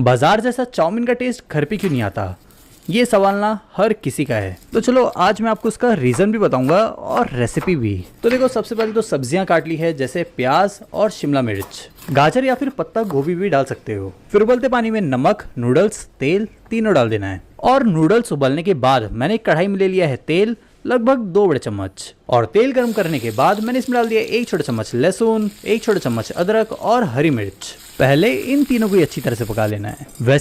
बाजार जैसा चाउमीन का टेस्ट घर पे क्यों नहीं आता? ये सवाल ना हर किसी का है। तो चलो आज मैं आपको इसका रीज़न भी बताऊंगा और रेसिपी भी। तो देखो, सबसे पहले तो सब्जियां काट ली है, जैसे प्याज और शिमला मिर्च, गाजर या फिर पत्ता गोभी भी डाल सकते हो। फिर उबलते पानी में नमक, नूडल्स, तेल तीनों डाल देना है। और नूडल्स उबलने के बाद मैंने एक कढ़ाई में ले लिया है तेल, लगभग 2 बड़े चम्मच। और तेल गर्म करने के बाद मैंने इसमें डाल दिया 1 छोटा चम्मच लहसुन, 1 छोटा चम्मच अदरक और हरी मिर्च। पहले इन तीनों को अच्छी तरह से पका लेना है। वैसे